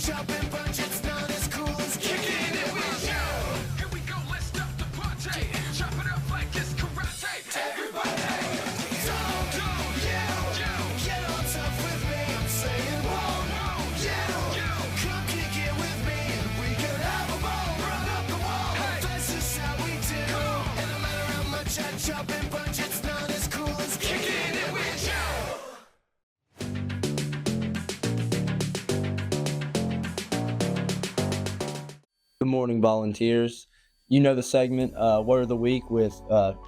jumping bunch, it's not as cool as kicking it with you. Here we go, let's stop the party. Chop it up like it's karate. Everybody, don't you get on tough with me. I'm saying, whoa, you come kick it with me, and we can have a ball. Run up the wall. Hey. That's just how we do. And no matter how much I jump and punch, it's not as cool as kicking it with you. Good morning, volunteers. You know the segment, Word of the Week with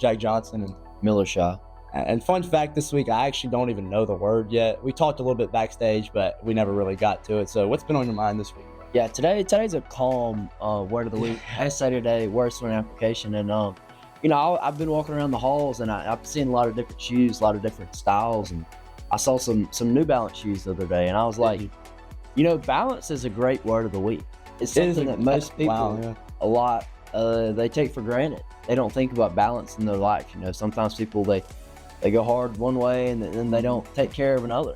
Jack Johnson and Miller Shaw. And fun fact this week, I actually don't even know the word yet. We talked a little bit backstage, but we never really got to it. So what's been on your mind this week? Yeah, today's a calm word of the week. Essay today, words for an application. And, I've been walking around the halls and I've seen a lot of different shoes, a lot of different styles. And I saw some New Balance shoes the other day. And I was like, balance is a great word of the week. It's something that most people they take for granted. They don't think about balance in their life. Sometimes people, they go hard one way and then they don't take care of another.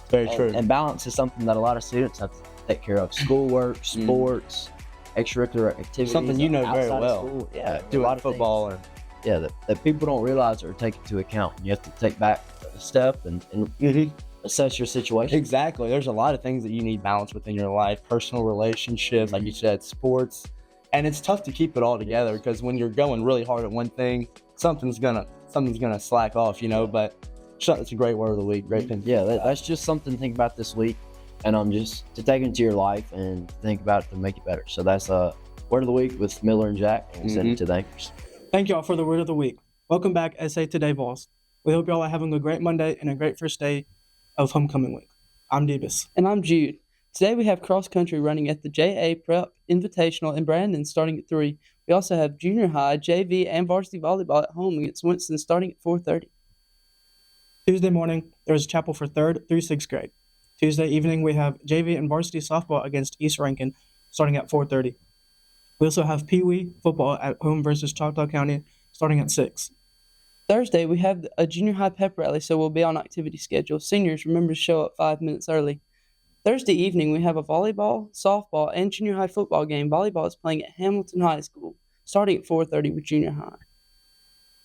Very true. And balance is something that a lot of students have to take care of. Schoolwork, sports, extracurricular activities. Something you know very outside of well. school. Yeah, Doing a lot of football. things, that people don't realize or take into account. You have to take back a step and assess your situation. Exactly. There's a lot of things that you need balance within your life. Personal relationships, like you said, sports. And it's tough to keep it all together because when you're going really hard at one thing, something's gonna slack off, But it's a great word of the week. Great thing. Yeah, that's just something to think about this week, and just to take into your life and think about it to make it better. So that's word of the week with Miller and Jack, and we'll send it to the anchors. Thank y'all for the word of the week. Welcome back, Essay Today, Vols. We hope y'all are having a great Monday and a great first day of homecoming week. I'm Debus. And I'm Jude. Today we have cross country running at the JA Prep Invitational in Brandon starting at 3. We also have junior high, JV, and varsity volleyball at home against Winston starting at 4:30. Tuesday morning, there is chapel for 3rd through 6th grade. Tuesday evening, we have JV and varsity softball against East Rankin starting at 4:30. We also have Pee Wee football at home versus Choctaw County starting at 6. Thursday, we have a junior high pep rally, so we'll be on activity schedule. Seniors, remember to show up 5 minutes early. Thursday evening, we have a volleyball, softball, and junior high football game. Volleyball is playing at Hamilton High School, starting at 4:30 with junior high.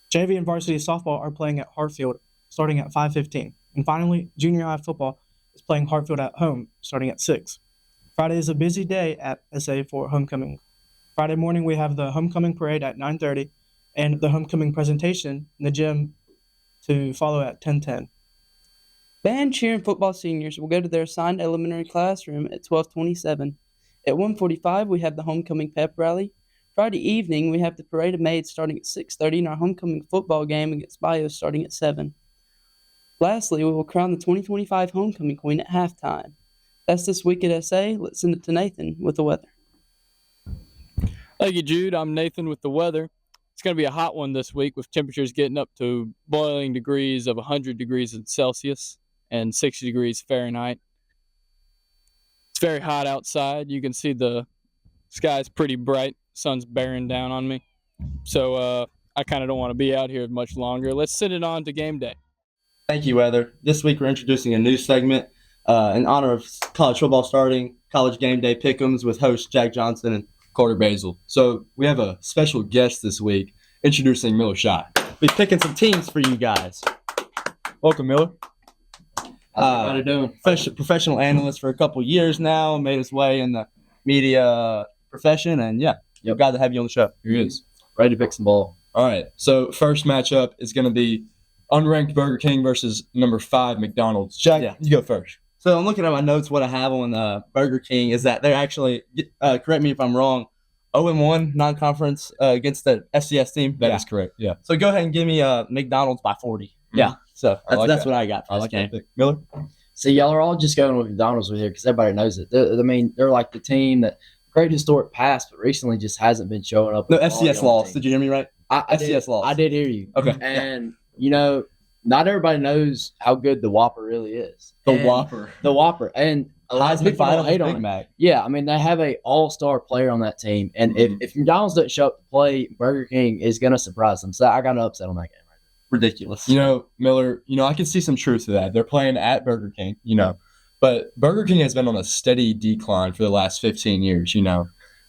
JV and varsity softball are playing at Hartfield, starting at 5:15. And finally, junior high football is playing Hartfield at home, starting at 6. Friday is a busy day at SA for homecoming. Friday morning, we have the homecoming parade at 9:30 and the homecoming presentation in the gym to follow at 10:10. Band, cheer, and football seniors will go to their assigned elementary classroom at 12:27. At 1:45, we have the homecoming pep rally. Friday evening, we have the parade of maids starting at 6:30 and our homecoming football game against Bio starting at 7. Lastly, we will crown the 2025 homecoming queen at halftime. That's this week at SA. Let's send it to Nathan with the weather. Thank you, Jude. I'm Nathan with the weather. It's going to be a hot one this week with temperatures getting up to boiling degrees of 100 degrees Celsius and 60 degrees Fahrenheit. It's very hot outside. You can see the sky's pretty bright. Sun's bearing down on me. So I kind of don't want to be out here much longer. Let's send it on to game day. Thank you, Weather. This week we're introducing a new segment in honor of college football starting, College Game Day Pick'ems with host Jack Johnson and Carter Basil. So we have a special guest this week introducing Miller Shaw. be picking some teams for you guys. Welcome, Miller. How's everybody doing? Professional analyst for a couple years now, made his way in the media profession, and glad to have you on the show. Here he is. Ready to pick some ball. All right, so first matchup is going to be unranked Burger King versus number 5 McDonald's. Jack, you go first. So I'm looking at my notes. What I have on Burger King is that they're actually, correct me if I'm wrong, 0-1 non-conference against the FCS team. That is correct, yeah. So go ahead and give me McDonald's by 40. Yeah. So that's that. what I got for this game. Miller? See, y'all are all just going with McDonald's with here because everybody knows it. They're like the team that great historic past, but recently just hasn't been showing up. No, FCS lost. Did you hear me right? FCS lost. I did hear you. Okay. And, not everybody knows how good the Whopper really is. The Whopper. And a lot of people don't hate on it. Yeah, they have a all-star player on that team. And if McDonald's doesn't show up to play, Burger King is going to surprise them. So I got an upset on that game right there. Ridiculous. Miller, I can see some truth to that. They're playing at Burger King, But Burger King has been on a steady decline for the last 15 years.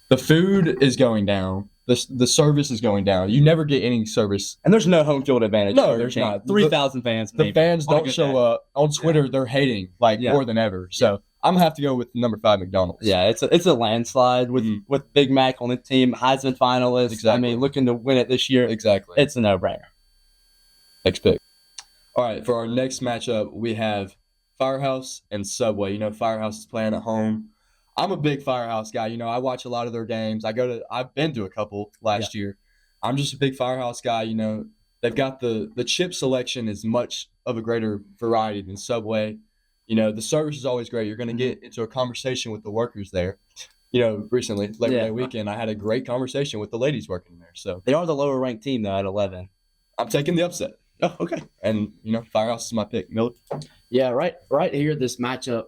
The food is going down. The service is going down. You never get any service. And there's no home field advantage. No, for there's King. not. 3,000 fans. The maybe, fans on a don't good show day. up on Twitter. They're hating Yeah. more than ever. So I'm gonna have to go with number 5 McDonald's. Yeah, it's a landslide with Big Mac on the team, Heisman finalist. Exactly. I mean, looking to win it this year. exactly. It's a no-brainer. Next pick. All right, for our next matchup, we have Firehouse and Subway. Firehouse is playing at home. I'm a big Firehouse guy. I watch a lot of their games. I've been to a couple last year. I'm just a big Firehouse guy. They've got the chip selection is much of a greater variety than Subway. The service is always great. You're going to get into a conversation with the workers there. Recently, Labor Day weekend, I had a great conversation with the ladies working there. So They are the lower-ranked team, though, at 11. I'm taking the upset. Oh, okay. And, Firehouse is my pick. Miller? Yeah, right here, this matchup,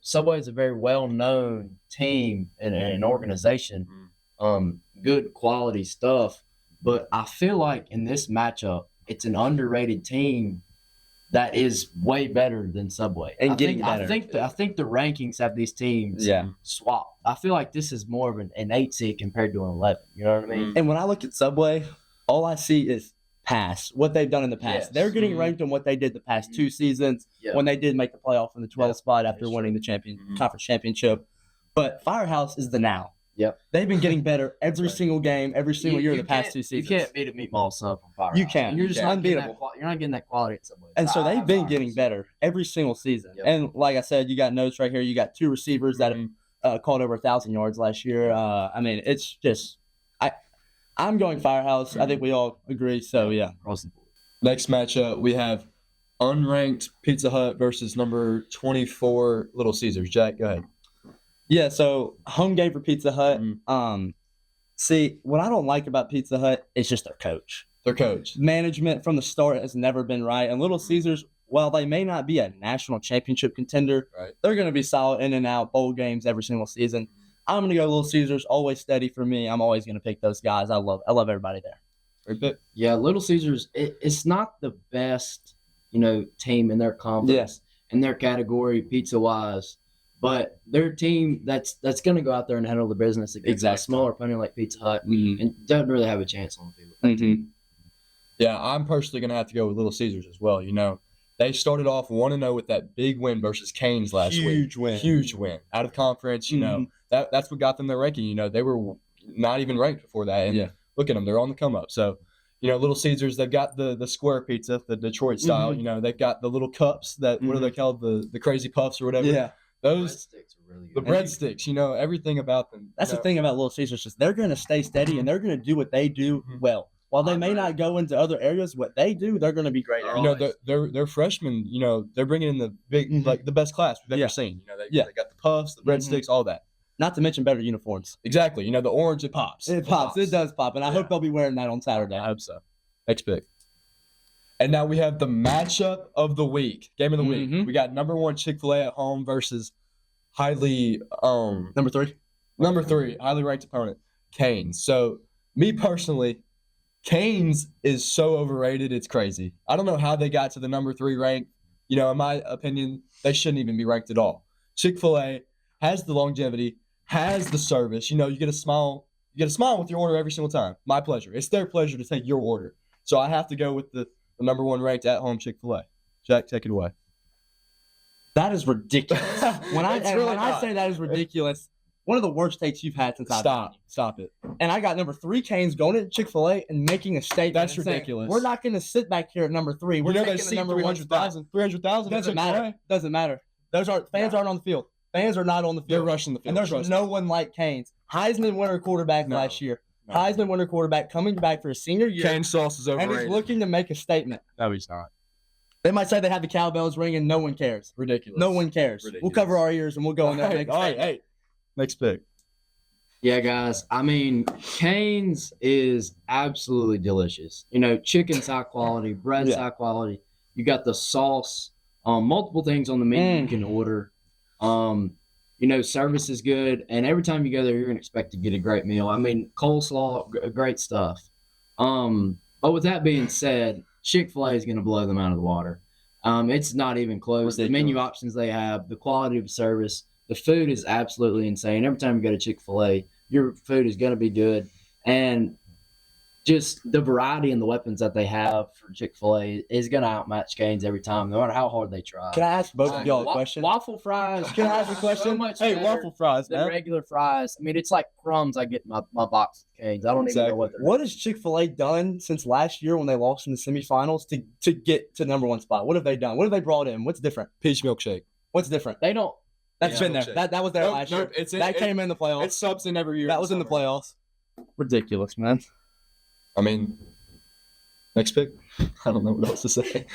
Subway is a very well-known team and an organization, good quality stuff. But I feel like in this matchup, it's an underrated team that is way better than Subway. And getting better. I think the rankings have these teams Yeah. swapped. I feel like this is more of an 8 seed compared to an 11. You know what I mean? And when I look at Subway, all I see is past, what they've done in the past. Yes. They're getting ranked on what they did the past 2 seasons Yeah. when they did make the playoff in the 12th spot after That's winning the conference championship. But Firehouse is the now. Yep. They've been getting better every single game, every single year of the past 2 seasons. You can't beat a meatball sub from Firehouse. You can't. You're just You not can't. getting that Unbeatable. you're not getting that quality at Subway. And so they've been Firehouse. getting better every single season. Yep. And like I said, you got notes right here. You got 2 receivers that have caught over 1,000 yards last year. I mean, it's just I'm going Firehouse. I think we all agree. So yeah. Across the board. Next matchup, we have unranked Pizza Hut versus number 24 Little Caesars. Jack, go ahead. Yeah, so home game for Pizza Hut. See, what I don't like about Pizza Hut is just their coach. Their coach. Management from the start has never been right. And Little Caesars, while they may not be a national championship contender, Right. they're going to be solid in and out bowl games every single season. I'm going to go Little Caesars, always steady for me. I'm always going to pick those guys. I love everybody there. Great pick. Yeah, Little Caesars, it's not the best, team in their conference, in their category, pizza-wise. But their team that's going to go out there and handle the business against a Exactly. smaller opponent like Pizza Hut Mm-hmm. and doesn't really have a chance on the field. Yeah, I'm personally going to have to go with Little Caesars as well. They started off 1-0 with that big win versus Canes last week. Huge win. Huge win. Out of conference, that's what got them their ranking. They were not even ranked before that. And Yeah. look at them. They're on the come up. So, Little Caesars, they've got the square pizza, the Detroit style. They've got the little cups that, what are they called? The crazy puffs or whatever. Yeah. Those, Breadsticks are really the good. breadsticks, everything about them. That's the thing about Little Caesars. Just they're going to stay steady and they're going to do what they do well. While they may not go into other areas, what they do, they're going to be great at. They're freshmen. they're bringing in the big, like the best class we've ever Yeah. seen. They Yeah. got the puffs, the breadsticks, all that. Not to mention better uniforms. Exactly. The orange, it pops. It pops. It does pop. And I Yeah. hope they'll be wearing that on Saturday. I hope so. Next pick. And now we have the matchup of the week, game of the week. Mhm. We got number 1 Chick-fil-A at home versus highly Number 3. number 3 highly ranked opponent, Canes. So me personally, Canes is so overrated, it's crazy. I don't know how they got to the number 3 rank. In my opinion, they shouldn't even be ranked at all. Chick-fil-A has the longevity, has the service. You get a smile. You get a smile with your order every single time. My pleasure. It's their pleasure to take your order. So I have to go with the number 1 ranked at home Chick-fil-A. Jack, take it away. That is ridiculous. When I It's really when I not. say that is ridiculous, one of the worst takes you've had since I've Stop it. And I got number 3 Canes going to Chick-fil-A and making a statement. That's and saying, ridiculous. we're not going to sit back here at number 3. We're They taking the see number 1 spot. 300,000. Doesn't matter. Doesn't matter. Those aren't fans aren't on the field. Fans are not on the They're field. rushing the field. And there's Trust no me. one like Canes. Heisman winner quarterback No. last year. No. Heisman winner quarterback coming back for his senior year. Cane sauce is and overrated. he's looking to make a statement. No, he's not. They might say they have the cowbells ringing. No one cares. Ridiculous. No one cares. Ridiculous. We'll cover our ears and we'll go in there and make a All right, statement. hey. Next pick. Yeah, guys. I mean, Cane's is absolutely delicious. Chicken's high quality, bread's Yeah. high quality. You got the sauce, multiple things on the menu you can order. Service is good, and every time you go there, you're gonna expect to get a great meal. I mean, coleslaw, great stuff. But with that being said, Chick-fil-A is gonna blow them out of the water. It's not even close. The menu Ridiculous. options they have, the quality of service, the food is absolutely insane. Every time you go to Chick-fil-A, your food is going to be good. And just the variety and the weapons that they have for Chick-fil-A is going to outmatch Cane's every time, no matter how hard they try. Can I ask both of y'all a Wa- question? Waffle fries. Can I ask a so question? much Hey, better waffle fries, than man. regular fries. I mean, it's like crumbs I get in my box of Cane's. I don't even Exactly. know what they're What has Chick-fil-A done since last year when they lost in the semifinals to get to number one spot? What have they done? What have they brought in? What's different? Peach milkshake. What's different? They don't. That's Yeah. been there. Milkshake. That was there Nope, last nope, year. it's in- That it- came in the playoffs. It subs in every year. That was in the summer. playoffs. Ridiculous, man. I mean, next pick. I don't know what else to say.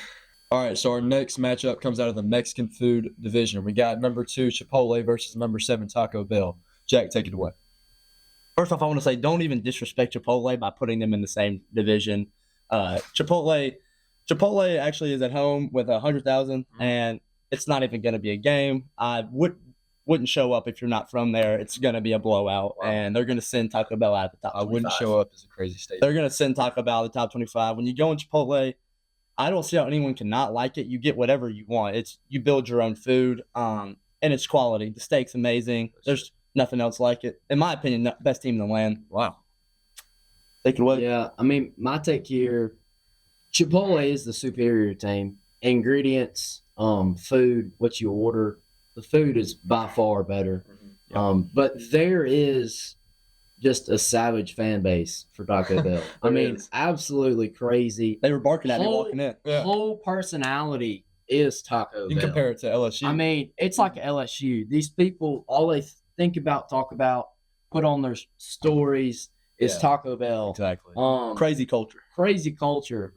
All right, so our next matchup comes out of the Mexican food division. We got number 2 Chipotle versus number 7 Taco Bell. Jack, take it away. First off, I want to say don't even disrespect Chipotle by putting them in the same division. Chipotle actually is at home with 100,000, and it's not even going to be a game. I wouldn't show up if you're not from there. It's going to be a blowout, Wow. and they're going to send Taco Bell out of the top. I wouldn't 25. show up as a crazy statement. They're going to send Taco Bell out of the top 25. When you go in Chipotle, I don't see how anyone cannot like it. You get whatever you want. You build your own food, and it's quality. The steak's amazing. There's nothing else like it. In my opinion, the best team in the land. Wow. Take it away. Yeah, I mean, my take here, Chipotle is the superior team. Ingredients, food, what you order, the food is by far better. But there is just a savage fan base for Taco Bell. I There mean, is. absolutely crazy. They were barking at me Whole- walking in. Yeah. Whole personality is Taco You can Bell. compare it to LSU. I mean, it's like LSU. These people, all they think about, talk about, put on their stories is Yeah. Taco Bell. exactly. Crazy culture. Crazy culture.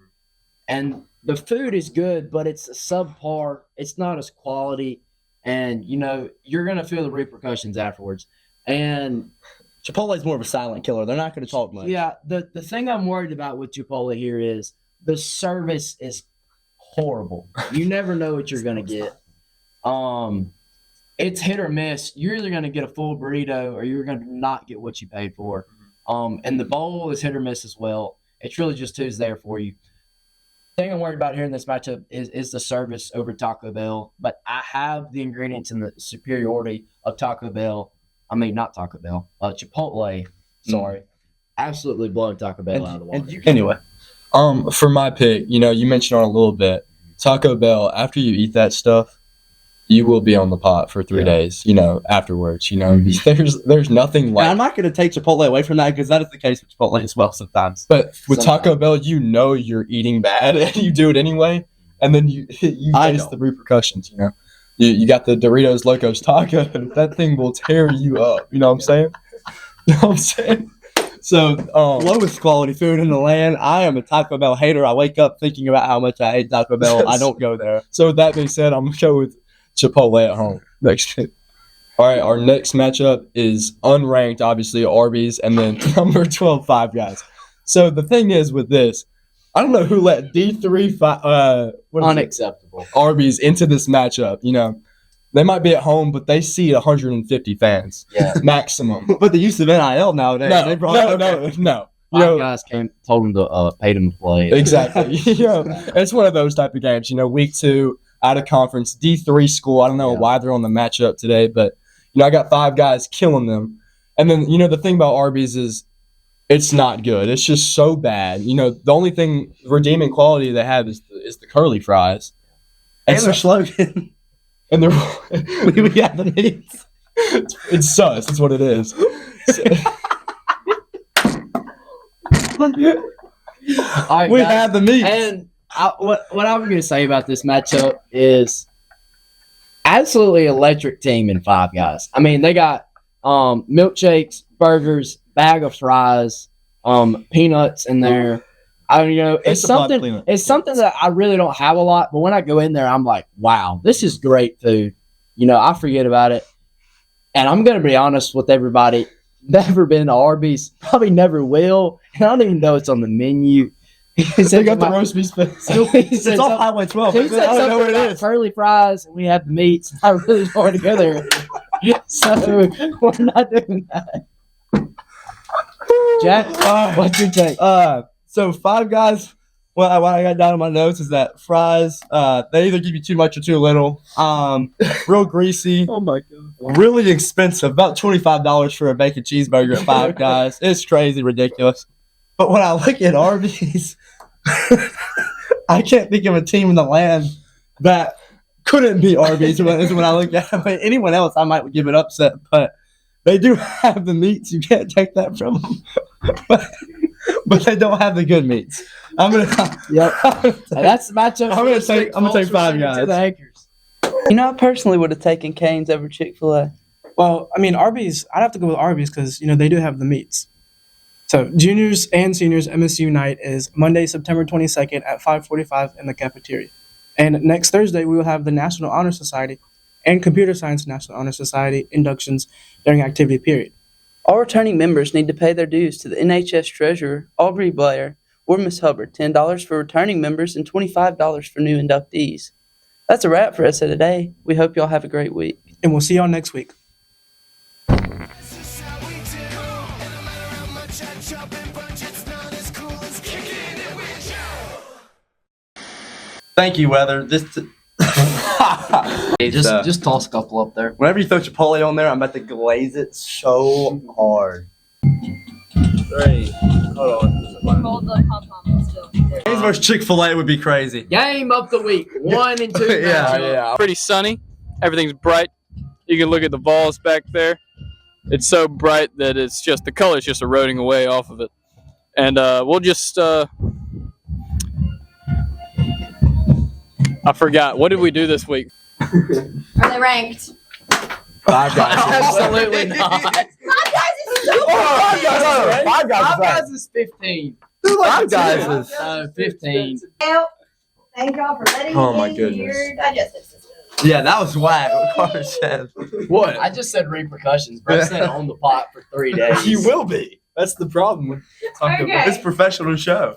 And the food is good, but it's a subpar. It's not as quality. And, you're going to feel the repercussions afterwards. And Chipotle's more of a silent killer. They're not going to talk much. yeah, the thing I'm worried about with Chipotle here is the service is horrible. You never know what you're going to get. It's hit or miss. You're either going to get a full burrito or you're going to not get what you paid for. And the bowl is hit or miss as well. It's really just who's there for you. Thing I'm worried about here in this matchup is the service over Taco Bell, but I have the ingredients and the superiority of Taco Bell. I mean, not Taco Bell, Chipotle. Sorry, absolutely blowing Taco Bell out of the water. Anyway, For my pick, you mentioned on a little bit, Taco Bell, after you eat that stuff, you will be on the pot for 3 days, afterwards. There's nothing and I'm like. not going to take Chipotle away from that because that is the case with Chipotle as well sometimes. But with Sometimes. Taco Bell, you're eating bad and you do it anyway, and then you I face know. the repercussions. You got the Doritos Locos Taco, and that thing will tear you up. You know what I'm saying? You know what I'm saying? So, Lowest quality food in the land. I am a Taco Bell hater. I wake up thinking about how much I hate Taco Bell. I don't go there. So with that being said, I'm gonna go with Chipotle at home next pick. All right, our next matchup is unranked, obviously Arby's, and then number 12 Five Guys. So the thing is with this, I don't know who let Unacceptable. Arby's into this matchup. They might be at home, but they see 150 fans Yeah. maximum. But the use of NIL nowadays. No, they brought no. Five guys told him to pay them to play. Exactly. It's one of those type of games. Week 2 out of conference, D3 school. I don't know Yeah. why they're on the matchup today, but I got 5 guys killing them. And then the thing about Arby's is it's not good. It's just so bad. The only thing redeeming quality they have is the curly fries. And And their so, slogan. and they're we got the meats. it's sus. That's what it is. All right, We guys. have the meats. And what I'm going to say about this matchup is absolutely electric team in Five Guys. I mean, they got milkshakes, burgers, bag of fries, peanuts in there. It's something. It's something that I really don't have a lot, but when I go in there, I'm like, wow, this is great food. I forget about it, and I'm going to be honest with everybody. Never been to Arby's, probably never will, and I don't even know it's on the menu. They got the roast beef space. It's off Highway 12. He I said don't know something what it about is. curly fries, and we have the meats. I really don't want to go there. So we're not doing that. Jack, what's your take? So Five Guys, what I got down in my notes is that fries, they either give you too much or too little. Real greasy, Oh my god. really expensive, about $25 for a bacon cheeseburger at Five Guys. It's crazy, ridiculous. But when I look at Arby's, I can't think of a team in the land that couldn't be Arby's when I look at it. Anyone else, I might give it upset, but they do have the meats. You can't take that from them. but they don't have the good meats. I'm gonna. Yep. That's the matchup. I'm gonna take Five Guys. To the Anchors. You know, I personally would have taken Cane's over Chick-fil-A. Well, I mean, Arby's, I'd have to go with Arby's because, they do have the meats. So, juniors and seniors MSU night is Monday, September 22nd at 5:45 in the cafeteria. And next Thursday, we will have the National Honor Society and Computer Science National Honor Society inductions during activity period. All returning members need to pay their dues to the NHS Treasurer, Aubrey Blair, or Miss Hubbard, $10 for returning members and $25 for new inductees. That's a wrap for us today. We hope y'all have a great week. And we'll see y'all next week. This is how we do. And no matter how much I chop and punch, it's not as cool as kicking it with Joe. Thank you, Weather. Just toss a couple up there. Whenever you throw Chipotle on there, I'm about to glaze it so hard. Great. Hold on. Hold the pom pom still. Canes versus Chick-fil-A would be crazy. Game of the week. 1 and 2. Yeah, matchup. yeah. Pretty sunny. Everything's bright. You can look at the balls back there. It's so bright that it's just the color's just eroding away off of it. And we'll just I forgot. What did we do this week? Are they ranked? Five Guys. Absolutely not. Five Guys is so Five Guys. Five Guys is 15. Five Guys is. 15. Well, thank y'all for letting Oh, me my in goodness. your digestive system. Yeah, that was whack. What Carter said. What? I just said repercussions, bro. I said on the pot for 3 days. You will be. That's the problem with Okay. this professional show.